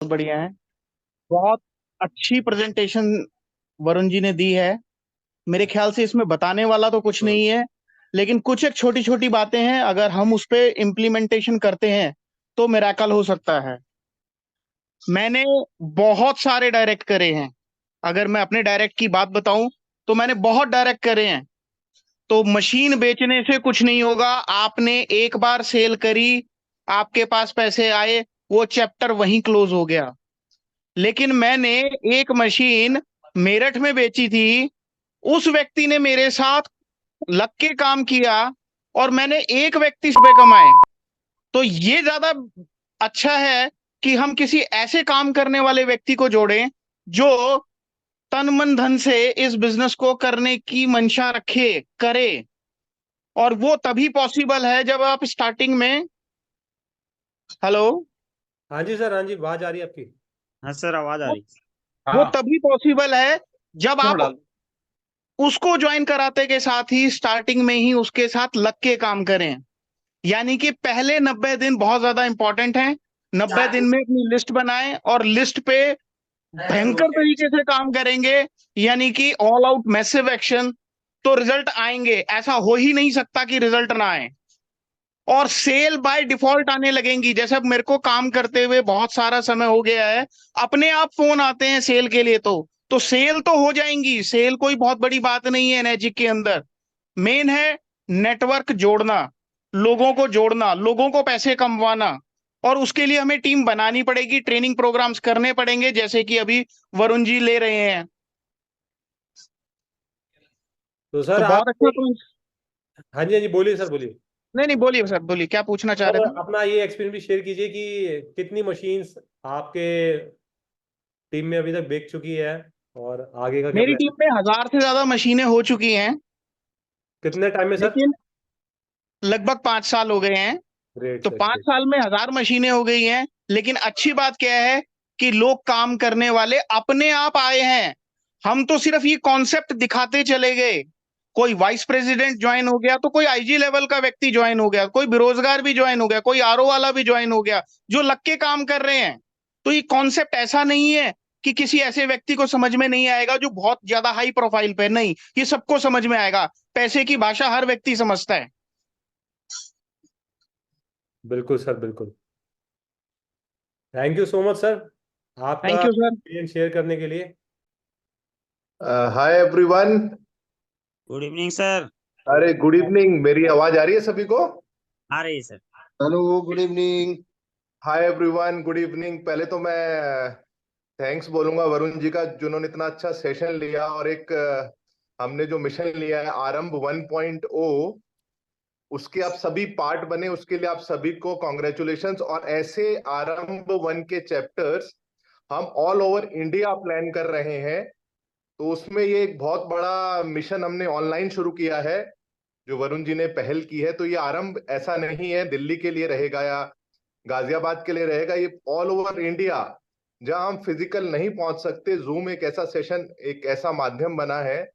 बढ़िया है। बहुत अच्छी प्रेजेंटेशन वरुण जी ने दी है। मेरे ख्याल से इसमें बताने वाला तो कुछ हम्म। नहीं है, लेकिन कुछ एक छोटी छोटी बातें हैं, अगर हम उस पे इम्प्लीमेंटेशन करते हैं तो मिराकल हो सकता है। मैंने बहुत सारे डायरेक्ट करे हैं। अगर मैं अपने डायरेक्ट की बात बताऊं तो मैंने बहुत डायरेक्ट करे हैं। तो मशीन बेचने से कुछ नहीं होगा। आपने एक बार सेल करी, आपके पास पैसे आए, वो चैप्टर वहीं क्लोज हो गया। लेकिन मैंने एक मशीन मेरठ में बेची थी, उस व्यक्ति ने मेरे साथ लग के काम किया और मैंने एक व्यक्ति से रुपए कमाए। तो ये ज्यादा अच्छा है कि हम किसी ऐसे काम करने वाले व्यक्ति को जोड़ें जो तन मन धन से इस बिजनेस को करने की मंशा रखे, करे। और वो तभी पॉसिबल है जब आप स्टार्टिंग में, हेलो, हाँ जी सर, हाँ जी, आवाज आ रही है आपकी। हाँ सर, आवाज आ वो रही। वो हाँ। तभी पॉसिबल है जब क्यों आप डाल। उसको ज्वाइन कराते के साथ ही स्टार्टिंग में ही उसके साथ लग के काम करें। यानी कि पहले 90 दिन बहुत ज्यादा इंपॉर्टेंट हैं। 90 दिन में अपनी लिस्ट बनाएं और लिस्ट पे भयंकर तरीके से काम करेंगे, यानी कि ऑल आउट मैसिव एक्शन। तो रिजल्ट आएंगे, ऐसा हो ही नहीं सकता कि रिजल्ट ना आए। और सेल बाय डिफॉल्ट आने लगेंगी। जैसे अब मेरे को काम करते हुए बहुत सारा समय हो गया है, अपने आप फोन आते हैं सेल के लिए। तो सेल तो हो जाएंगी, सेल कोई बहुत बड़ी बात नहीं है मैजिक के अंदर। मेन है नेटवर्क जोड़ना, लोगों को जोड़ना, लोगों को पैसे कमवाना। और उसके लिए हमें टीम बनानी पड़ेगी, ट्रेनिंग प्रोग्राम्स करने पड़ेंगे, जैसे कि अभी वरुण जी ले रहे हैं। तो तो सर आप बहुत अच्छा। तो हाँ जी, हाँ जी, बोलिए सर, बोलिए। नहीं नहीं, बोलिए सर, बोलिए क्या पूछना चाह सर रहे थे। अपना ये एक्सपीरियंस भी शेयर कीजिए कि कितनी मशीन्स आपके टीम में अभी तक बेच चुकी है और आगे का क्या मेरी प्लान। टीम में 1000 से ज्यादा मशीनें हो चुकी हैं। कितने टाइम में सर। लेकिन लगभग 5 साल हो गए हैं। ग्रेट तो सर, पांच ग्रेट। साल में 1000 मशीनें हो गई हैं। लेकिन अच्छी बात क्या है कि लोग काम करने वाले अपने आप आए हैं। हम तो सिर्फ ये कॉन्सेप्ट दिखाते चले गए। कोई वाइस प्रेसिडेंट ज्वाइन हो गया, तो कोई आईजी लेवल का व्यक्ति ज्वाइन हो गया, कोई बेरोजगार भी ज्वाइन हो गया, कोई आरओ वाला भी ज्वाइन हो गया, जो लग के काम कर रहे हैं। तो ये कॉन्सेप्ट ऐसा नहीं है कि किसी ऐसे व्यक्ति को समझ में नहीं आएगा जो बहुत ज्यादा हाई प्रोफाइल पे नहीं, ये सबको समझ में आएगा। पैसे की भाषा हर व्यक्ति समझता है। बिल्कुल सर, बिल्कुल। Thank you so much sir, आपका thank you sir. Experience share करने के लिए। Hi everyone. Good evening sir. अरे गुड इवनिंग, मेरी आवाज आ रही है सभी को? आ रही है सर। Hello, good evening. हाय एवरीवन, गुड इवनिंग। पहले तो मैं थैंक्स बोलूंगा वरुण जी का, जिन्होंने इतना अच्छा सेशन लिया और एक हमने जो मिशन लिया है आरंभ 1.0, उसके आप सभी पार्ट बने, उसके लिए आप सभी को कॉन्ग्रेचुलेशंस। और ऐसे आरंभ 1 के चैप्टर्स हम ऑल ओवर इंडिया प्लान कर रहे हैं। तो उसमें ये एक बहुत बड़ा मिशन हमने ऑनलाइन शुरू किया है, जो वरुण जी ने पहल की है। तो ये आरंभ ऐसा नहीं है दिल्ली के लिए रहेगा या गाजियाबाद के लिए रहेगा, ये ऑल ओवर इंडिया। जहां हम फिजिकल नहीं पहुंच सकते, जूम एक ऐसा सेशन, एक ऐसा माध्यम बना है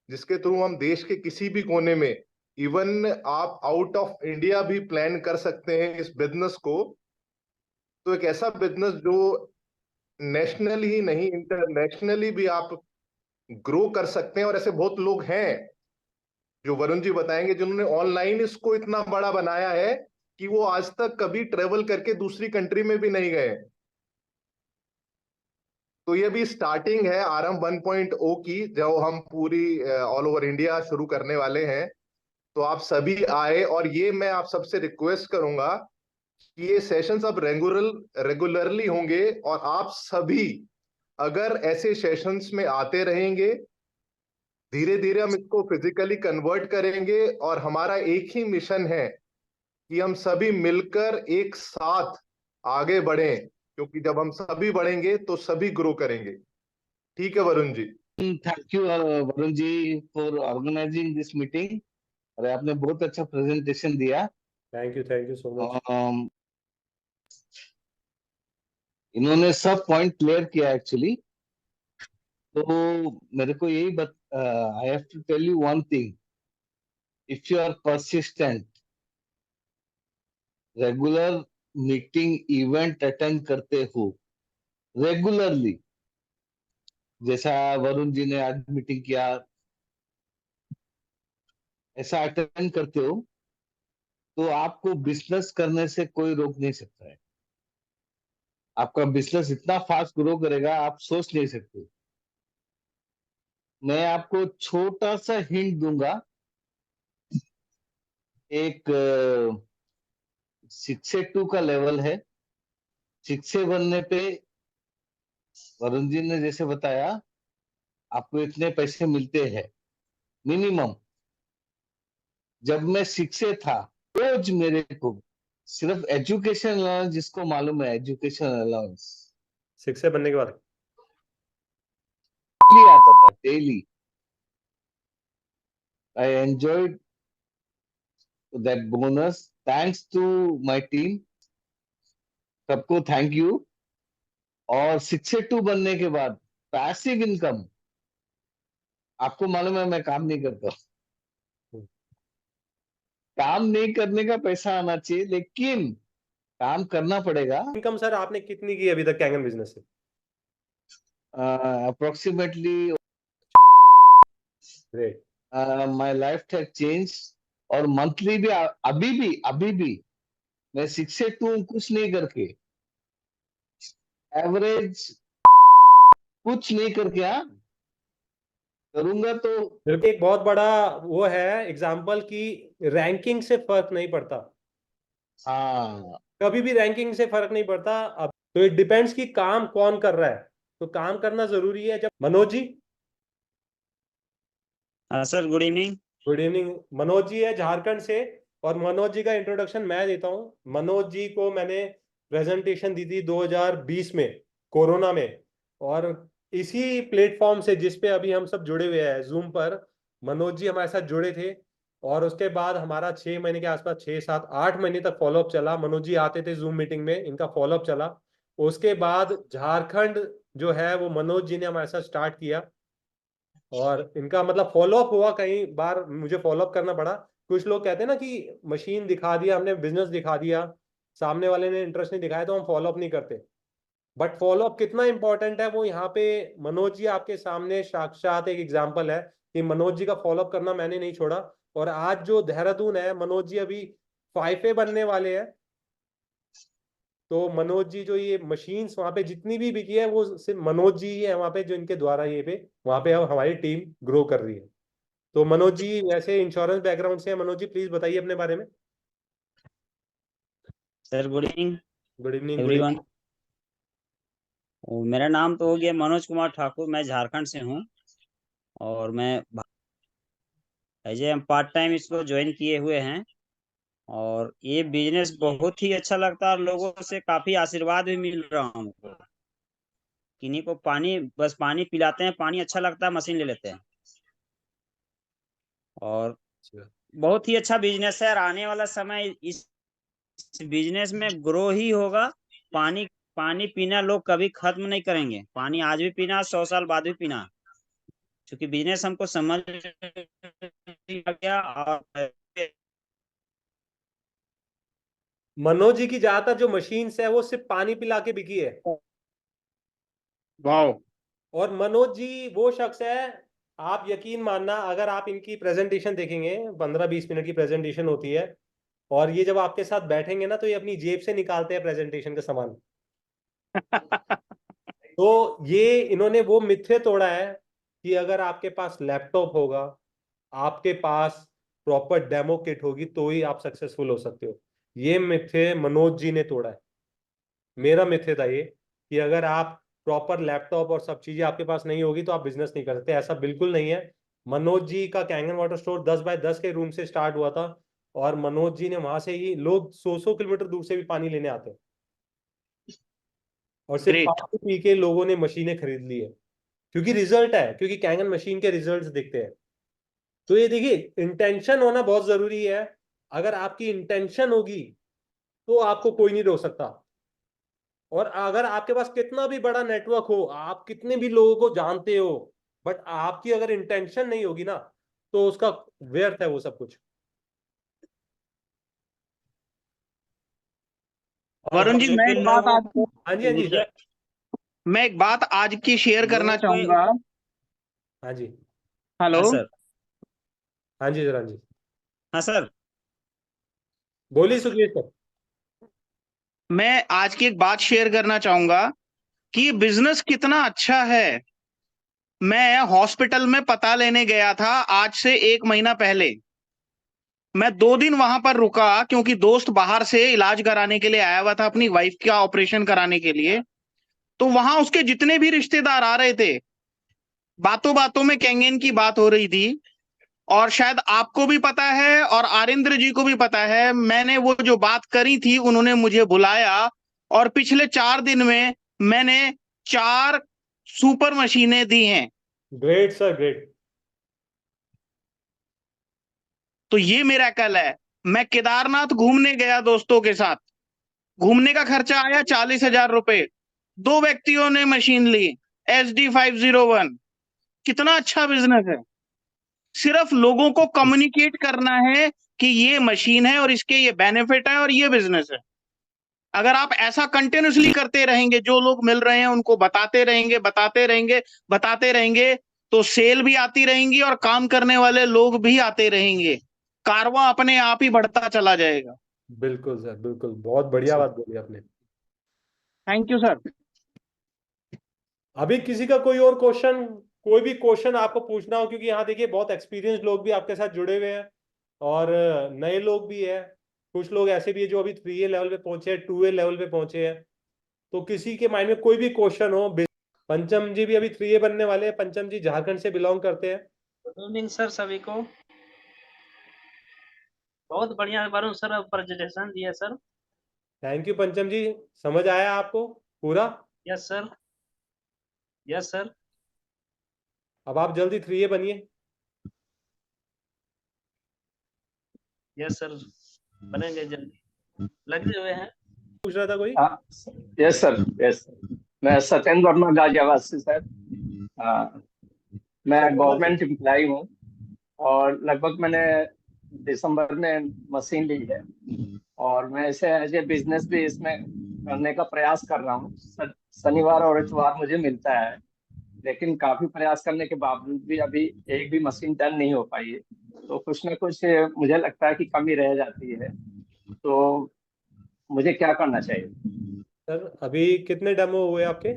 जिसके थ्रू हम देश के किसी भी कोने में, इवन आप आउट ऑफ इंडिया भी प्लान कर सकते हैं इस बिजनेस को। तो एक ऐसा बिजनेस जो नेशनली ही नहीं, इंटरनेशनली भी आप ग्रो कर सकते हैं। और ऐसे बहुत लोग हैं जो वरुण जी बताएंगे, जिन्होंने ऑनलाइन इसको इतना बड़ा बनाया है कि वो आज तक कभी ट्रेवल करके दूसरी कंट्री में भी नहीं गए। तो ये भी स्टार्टिंग है आरंभ 1.0 की, जो हम पूरी ऑल ओवर इंडिया शुरू करने वाले हैं। तो आप सभी आए, और ये मैं आप सबसे रिक्वेस्ट करूंगा कि ये सेशंस अब रेगुलरली होंगे। और आप सभी अगर ऐसे सेशंस में आते रहेंगे, धीरे धीरे हम इसको फिजिकली कन्वर्ट करेंगे। और हमारा एक ही मिशन है कि हम सभी मिलकर एक साथ आगे बढ़ें, क्योंकि जब हम सभी बढ़ेंगे तो सभी ग्रो करेंगे। ठीक है Varun ji? Thank you Varun ji for organizing this meeting. और आपने बहुत अच्छा प्रेजेंटेशन दिया। Thank you so much. Um, इन्होंने सब पॉइंट क्लियर किया एक्चुअली। तो मेरे को यही I have to tell you one thing. If you are persistent, regular meeting event attend करते हो, रेगुलरली, जैसा वरुण जी ने आज मीटिंग किया, ऐसा अटेंड करते हो, तो आपको बिजनेस करने से कोई रोक नहीं सकता है। आपका बिजनेस इतना फास्ट ग्रो करेगा, आप सोच नहीं सकते। मैं आपको छोटा सा हिंट दूंगा। एक 6 से 2 का लेवल है। 6 से बनने पे वरुण जी ने जैसे बताया, आपको इतने पैसे मिलते हैं मिनिमम। जब मैं 6 से था, रोज मेरे को सिर्फ एजुकेशन अलाउंस, जिसको मालूम है एजुकेशन अलाउंस, 6 से बनने के बाद डेली आता था, daily. I enjoyed that bonus, thanks to my team, सबको थैंक यू। और 6 से 2 बनने के बाद पैसिव इनकम, आपको मालूम है मैं काम नहीं करता। काम नहीं करने का पैसा आना चाहिए, लेकिन काम करना पड़ेगा। इनकम सर आपने कितनी की अभी तक कैंगन बिजनेस से? Approximately great. My life has change. और मंथली भी अभी भी मैं 6 से 2 कुछ नहीं करके, एवरेज कुछ नहीं करके, करूंगा तो। बिल्कुल, एक बहुत बड़ा वो है एग्जाम्पल कि रैंकिंग से फर्क नहीं पड़ता, हाँ, कभी भी रैंकिंग से फर्क नहीं पड़ता। अब तो इट डिपेंड्स कि काम कौन कर रहा है, तो काम करना जरूरी है। जब मनोज जी, हाँ sir, good evening. Good evening. Manoj ji है झारखंड से, और मनोज जी का इंट्रोडक्शन मैं देता हूँ। मनोज जी को मैंने प्रेजेंटेशन दी थी 2020 में, कोरोना में, और इसी प्लेटफॉर्म से जिस पे अभी हम सब जुड़े हुए हैं, जूम पर, मनोज जी हमारे साथ जुड़े थे। और उसके बाद हमारा 6 महीने के आसपास, 6 7 8 महीने तक फॉलोअप चला। मनोज जी आते थे जूम मीटिंग में, इनका फॉलोअप चला। उसके बाद झारखंड जो है वो मनोज जी ने हमारे साथ स्टार्ट किया, और इनका मतलब फॉलोअप हुआ। कई बार मुझे फॉलोअप करना पड़ा। कुछ लोग कहते हैं ना कि मशीन दिखा दिया हमने, बिजनेस दिखा दिया, सामने वाले ने इंटरेस्ट नहीं दिखाया तो हम फॉलोअप नहीं करते। बट फॉलोअप कितना इंपॉर्टेंट है वो यहाँ पे मनोज जी आपके सामने साक्षात एक एग्जांपल है कि मनोज जी का फॉलोअप करना मैंने नहीं छोड़ा। और आज जो देहरादून है, मनोज जी अभी 5A बनने वाले हैं। तो मनोज जी जो ये मशीन्स वहां पे जितनी भी बिकी है, वो सिर्फ मनोज जी ही है वहां पे, जो इनके द्वारा ये पे वहां पे अब हमारी टीम ग्रो कर रही है। तो मनोज जी वैसे इंश्योरेंस बैकग्राउंड से है। मनोज जी प्लीज बताइए अपने बारे में। Sir good evening good evening. Good everyone. Evening. मेरा नाम तो हो गया मनोज कुमार ठाकुर, मैं झारखंड से हूँ। और मैं एज ए पार्ट टाइम इसको ज्वाइन किए हुए हैं। और ये बिजनेस बहुत ही अच्छा लगता है, और लोगों से काफी आशीर्वाद भी मिल रहा है हमको। किन्हीं को पानी, बस पानी पिलाते हैं, पानी अच्छा लगता है, मशीन ले लेते हैं। और बहुत ही अच्छा बिजनेस है, और आने वाला समय इस बिजनेस में ग्रो ही होगा। पानी पानी पीना लोग कभी खत्म नहीं करेंगे। पानी आज भी पीना, 100 साल बाद भी पीना, क्योंकि बिजनेस हमको समझ आ गया। और मनोज जी की ज्यादातर जो मशीन्स है वो सिर्फ पानी पिला के बिकी है। वाह। और मनोज जी वो शख्स है, आप यकीन मानना, अगर आप इनकी प्रेजेंटेशन देखेंगे, 15 20 मिनट की प्रेजेंटेशन होती है, और ये जब आपके साथ बैठेंगे ना तो ये अपनी जेब से निकालते हैं प्रेजेंटेशन का सामान। तो ये इन्होंने वो मिथ्ये तोड़ा है कि अगर आपके पास लैपटॉप होगा, आपके पास प्रॉपर डेमो किट होगी, तो ही आप सक्सेसफुल हो सकते हो। ये मिथ्ये मनोज जी ने तोड़ा है। मेरा मिथ्ये था ये कि अगर आप प्रॉपर लैपटॉप और सब चीजें आपके पास नहीं होगी तो आप बिजनेस नहीं कर सकते। ऐसा बिल्कुल नहीं है। मनोज जी का कैंगन वाटर स्टोर 10 बाय 10 के रूम से स्टार्ट हुआ था, और मनोज जी ने वहां से ही, लोग 100 100 किलोमीटर दूर से भी पानी लेने आते हैं, और सिर्फ ग्रेट। पानी पी के लोगों ने मशीनें खरीद ली है, क्योंकि रिजल्ट है, क्योंकि कैंगन मशीन के रिजल्ट्स दिखते हैं। तो ये देखिए, इंटेंशन होना बहुत जरूरी है। अगर आपकी इंटेंशन होगी तो आपको कोई नहीं रोक सकता। और अगर आपके पास कितना भी बड़ा नेटवर्क हो, आप कितने भी लोगों को जानते हो, बट आपकी अगर इंटेंशन नहीं होगी ना, तो उसका व्यर्थ है वो सब कुछ। और वरुण जी, मैं एक जो है बात वो, आपको हाँ जी, हाँ जी मुझे सर। मैं एक बात आज की शेयर करना लोगों को चाहूंगा। हाँ जी, हेलो। हाँ सर। हाँ जी सर, हाँ जी, हाँ सर। बोलिए सुखीर सर। मैं आज की एक बात शेयर करना चाहूंगा कि ये बिजनेस कितना अच्छा है। मैं हॉस्पिटल में पता लेने गया था आज से 1 महीना पहले। मैं 2 दिन वहां पर रुका क्योंकि दोस्त बाहर से इलाज कराने के लिए आया हुआ था, अपनी वाइफ का ऑपरेशन कराने के लिए। तो वहां उसके जितने भी रिश्तेदार आ रहे थे, बातों बातों में कैंगेन की बात हो रही थी। और शायद आपको भी पता है और आरिंद्र जी को भी पता है, मैंने वो जो बात करी थी उन्होंने मुझे बुलाया। और पिछले 4 दिन में मैंने 4 सुपर मशीनें दी हैं। Great sir, great. तो ये मेरा कल है। मैं केदारनाथ घूमने गया दोस्तों के साथ। घूमने का खर्चा आया 40,000 रुपए। 2 व्यक्तियों ने मशीन ली। SD 501। कितना अच्छा बिजनेस है। सिर्फ लोगों को कम्युनिकेट करना है कि ये मशीन है और इसके ये बेनिफिट है और ये बिजनेस है। अगर आप ऐसा कंटिन्यूसली करते रहेंगे, जो लोग मिल रहे हैं उनको बताते रहेंगे, बताते रहेंगे, बताते रहेंगे, तो सेल भी आती रहेंगी और काम करने वाले लोग भी आते रहेंगे। कारवां अपने आप ही बढ़ता चला जाएगा। बिल्कुल सर, बिल्कुल, बहुत बढ़िया बात बोली आपने। Thank you sir. अभी किसी का कोई और क्वेश्चन, कोई भी क्वेश्चन आपको पूछना हो, क्योंकि यहाँ देखिए बहुत एक्सपीरियंस लोग भी आपके साथ जुड़े हुए हैं और नए लोग भी हैं। कुछ लोग ऐसे भी है जो अभी 3A लेवल पे पहुंचे हैं, 2A लेवल पे पहुंचे हैं। तो किसी के माइंड में कोई भी क्वेश्चन हो। पंचम जी भी अभी 3A बनने वाले हैं। पंचम जी झारखंड से बिलोंग करते हैं। गुड इवनिंग सर सभी को। बहुत बढ़िया वरुण सर प्रेजेंटेशन दिया सर। थैंक यू पंचम जी। समझ आया आपको पूरा? Yes sir, yes sir. अब आप जल्दी 3A बनिए। यस सर, बनेंगे जल्दी, लगे हुए हैं। पूछ रहा था कोई? Yes sir, yes. मैं सत्येंद्र वर्मा गाजियाबाद से सर। मैं सत्येंद्र जी, गवर्नमेंट एम्प्लॉय हूँ और लगभग मैंने दिसंबर में मशीन ली है और मैं इसे एज ए बिजनेस भी इसमें करने का प्रयास कर रहा हूँ। शनिवार और इतवार मुझे मिलता है, लेकिन काफी प्रयास करने के बावजूद भी अभी एक भी मशीन डन नहीं हो पाई है। तो कुछ ना कुछ मुझे लगता है कि कमी रह जाती है। तो मुझे क्या करना चाहिए? सर अभी कितने डेमो हुए आपके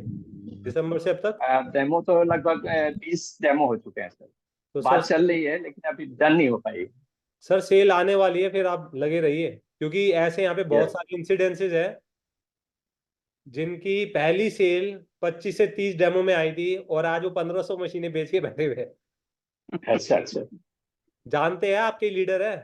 दिसंबर से अब तक? डेमो तो लगभग 20 डेमो हो चुके हैं सर। तो बात सर, चल रही है लेकिन अभी डन नहीं हो पाई। सर सेल आने वाली है, फिर आप लगे रहिए, क्योंकि ऐसे यहाँ पे बहुत यस। सारे इंसिडेंसेस है जिनकी पहली सेल 25 से 30 डेमो में आई थी और आज वो 1500 मशीनें बेच के बैठे हुए हैं। अच्छा अच्छा। जानते हैं आपके लीडर है?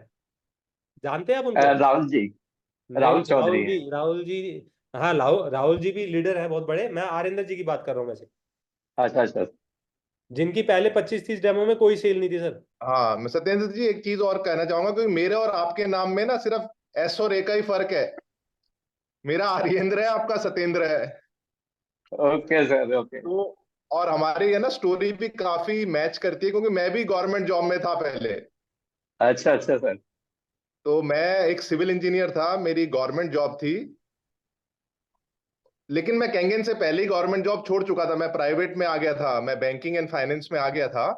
जानते हैं आप उनको? राहुल जी, नहीं, राहुल चौधरी राहुल जी, हैं। राहुल जी। हाँ, राहुल जी भी लीडर है बहुत बड़े। मैं आरिंदर जी की बात कर रहा हूँ वैसे, अच्छा अच्छा। जिनकी पहले 25-30 डेमो में कोई सेल नहीं थी सर। हाँ, मैं सत्येंद्र जी एक चीज और कहना चाहूंगा, क्योंकि मेरे और आपके नाम में ना सिर्फ एस और ए का ही फर्क है। मेरा आर्येंद्र है, आपका सत्येंद्र है। Okay sir, okay. तो और हमारी है ना स्टोरी भी काफी मैच करती है, क्योंकि मैं भी गवर्नमेंट जॉब में था पहले। अच्छा अच्छा सर। तो मैं एक सिविल इंजीनियर था, मेरी गवर्नमेंट जॉब थी। लेकिन मैं कैंगन से पहले ही गवर्नमेंट जॉब छोड़ चुका था, मैं प्राइवेट में आ गया था, मैं बैंकिंग एंड फाइनेंस में आ गया था।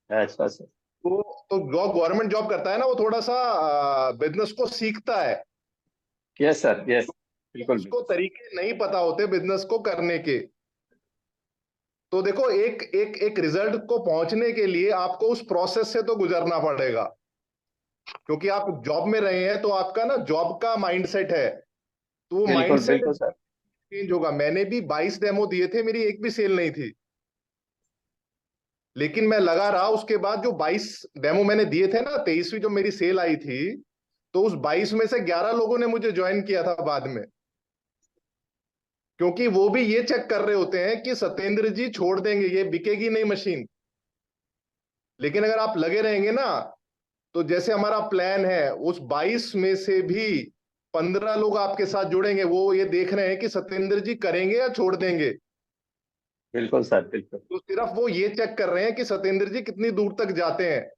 अच्छा सर। तो जो गवर्नमेंट जॉब करता है ना, वो थोड़ा सा बिजनेस को सीखता है। Yes sir, yes. बिल्कुल उसको बिल्कुल। तरीके नहीं पता होते बिजनेस को करने के। तो देखो, एक एक एक रिजल्ट को पहुंचने के लिए आपको उस प्रोसेस से तो गुजरना पड़ेगा, क्योंकि आप जॉब में रहे हैं तो आपका ना जॉब का माइंडसेट है। तो वो बिल्कुल माइंडसेट बिल्कुल सर। चेंज होगा। मैंने भी 22 डेमो दिए थे, मेरी एक भी सेल नहीं थी। लेकिन मैं लगा रहा, उसके बाद जो 22 डेमो मैंने दिए थे ना, 23वीं जो मेरी सेल आई थी, तो उस 22 में से 11 लोगों ने मुझे ज्वाइन किया था बाद में। क्योंकि वो भी ये चेक कर रहे होते हैं कि सत्येंद्र जी छोड़ देंगे, ये बिकेगी नहीं मशीन। लेकिन अगर आप लगे रहेंगे ना, तो जैसे हमारा प्लान है, उस 22 में से भी 15 लोग आपके साथ जुड़ेंगे। वो ये देख रहे हैं कि सत्येंद्र जी करेंगे या छोड़ देंगे। बिल्कुल सर, बिल्कुल। तो सिर्फ वो ये चेक कर रहे हैं कि सत्येंद्र जी कितनी दूर तक जाते हैं।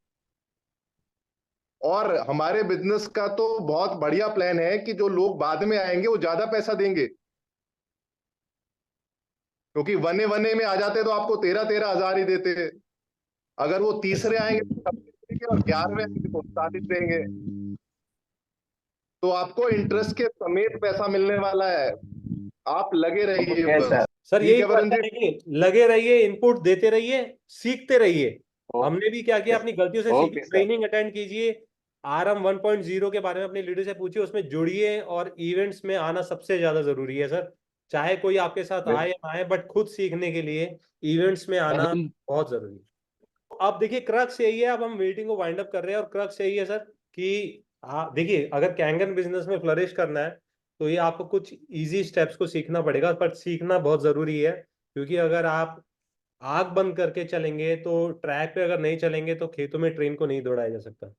और हमारे बिजनेस का तो बहुत बढ़िया प्लान है कि जो लोग बाद में आएंगे वो ज्यादा पैसा देंगे। क्योंकि वने वने में आ जाते तो आपको 13,000 ही देते। अगर वो तीसरे आएंगे तो 26 देंगे, और 11वें आएंगे तो 39 देंगे। तो आपको इंटरेस्ट के समेत पैसा मिलने वाला है, आप लगे रहिए ओके बस। सर। सर ठीक यही है तो वरुण अच्छा जी? है, देखिए लगे रहिए, इनपुट देते रहिए, सीखते रहिए। हमने भी क्या किया, अपनी गलतियों से सीखी। Okay sir. ट्रेनिंग अटेंड कीजिए, RM 1.0 के बारे में अपने लीडर से पूछिए, उसमें जुड़िए, और इवेंट्स में आना सबसे ज्यादा जरूरी है सर। चाहे कोई आपके साथ आए या ना आए, बट खुद सीखने के लिए इवेंट्स में आना वरुण बहुत जरूरी है। अब देखिए क्रक्स यही है, अब हम मीटिंग को वाइंड अप कर रहे हैं, और क्रक्स यही है सर कि देखिए अगर कैंगन बिजनेस में फ्लरिश करना है तो ये आपको कुछ इजी स्टेप्स को सीखना पड़ेगा, पर सीखना बहुत जरूरी है। क्योंकि अगर आप आग बंद करके चलेंगे तो ट्रैक पे अगर नहीं चलेंगे तो खेतों में ट्रेन को नहीं दौड़ाया जा सकता।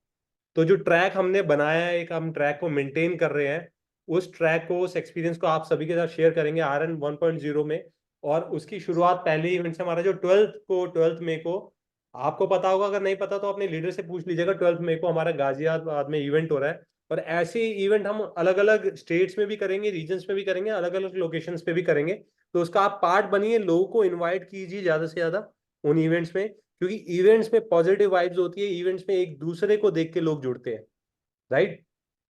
तो जो ट्रैक हमने बनाया है, एक हम ट्रैक को मेंटेन कर रहे हैं, उस ट्रैक को, उस एक्सपीरियंस को आप सभी के साथ शेयर करेंगे RM 1.0 में। और उसकी शुरुआत पहले इवेंट से, हमारा जो 12th मई को, आपको पता होगा, अगर नहीं पता तो अपने लीडर से पूछ लीजिएगा, 12th मई को हमारा गाजियाबाद में इवेंट हो रहा है। और ऐसे इवेंट हम अलग अलग स्टेट्स में भी करेंगे, रीजन्स में भी करेंगे, अलग अलग लोकेशंस पे भी करेंगे। तो उसका आप पार्ट बनिए, लोगों को इन्वाइट कीजिए ज्यादा से ज्यादा उन इवेंट्स में, क्योंकि इवेंट्स में पॉजिटिव वाइब्स होती है, इवेंट्स में एक दूसरे को देख के लोग जुड़ते हैं, राइट।